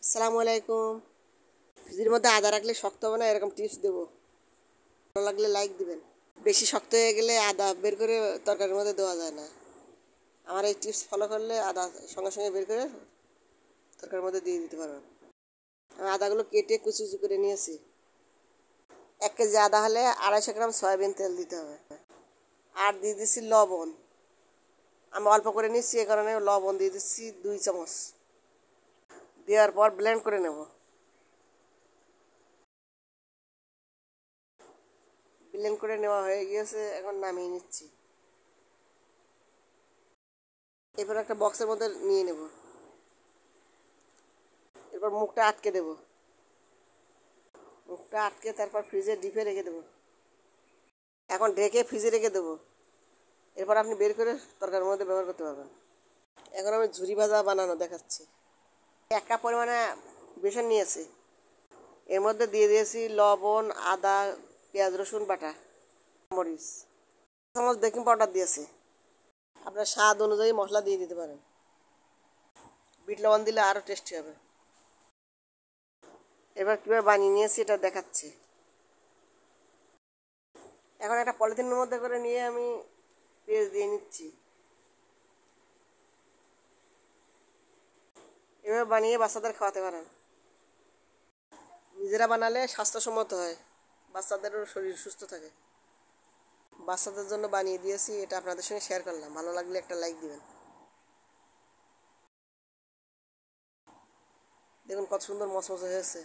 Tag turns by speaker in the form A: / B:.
A: আসসালামু আলাইকুম। ফ্রিজের মধ্যে আদা রাখলে শক্ত হবে না, এরকম টিপস দেবো। ভালো লাগলে লাইক দিবেন। বেশি শক্ত হয়ে গেলে আদা বের করে তরকারির মধ্যে দেওয়া যায় না। আমার এই টিপস ফলো করলে আদা সঙ্গে সঙ্গে বের করে তরকারির মধ্যে দিয়ে দিতে পারবেন। আমি আদাগুলো কেটে কুচি কুচি করে নিয়েছি। 1 কেজি আদা হলে 250 গ্রাম সয়াবিন তেল দিতে হবে। আর দিয়ে দিচ্ছি লবণ। আমি অল্প করে নিচ্ছি, এ কারণে লবণ দিয়ে দিচ্ছি 2 চামচ। দেওয়ার পর ব্লেন্ড করে নেব। ব্লেন্ড করে নেওয়া হয়ে গিয়েছে, এখন নামিয়ে নিচ্ছি। এরপর একটা বক্সের মধ্যে নিয়ে নেব। এরপর মুখটা আটকে দেব। মুখটা আটকে তারপর ফ্রিজে ডিপে রেখে দেবো। এখন ঢেকে ফ্রিজে রেখে দেবো। এরপর আপনি বের করে তরকারির মধ্যে ব্যবহার করতে পারবেন। এখন আমি ঝুরি ভাজা বানানো দেখাচ্ছি। 1 কাপ পরিমাণে বেসন নিয়েছি। এর মধ্যে দিয়ে দিয়েছি লবণ, আদা, পেঁয়াজ, রসুন বাটা, মরিচ, 1 চামচ বেকিং পাউডার দিয়েছি। আপনার স্বাদ অনুযায়ী মশলা দিয়ে দিতে পারেন। বিট লবণ দিলে আরও টেস্টি হবে। এবার কীভাবে বানিয়ে নিয়েছি এটা দেখাচ্ছি। এখন একটা পলিথিনের মধ্যে করে নিয়ে আমি পেঁয়াজ দিয়ে নিচ্ছি। এভাবে বানিয়ে বাচ্চাদের খাওয়াতে পারেন। নিজেরা বানালে স্বাস্থ্যসম্মত হয়, বাচ্চাদেরও শরীর সুস্থ থাকে। বাচ্চাদের জন্য বানিয়ে দিয়েছি, এটা আপনাদের সঙ্গে শেয়ার করলাম। ভালো লাগলে একটা লাইক দিবেন। দেখুন কত সুন্দর মচমচে হয়েছে।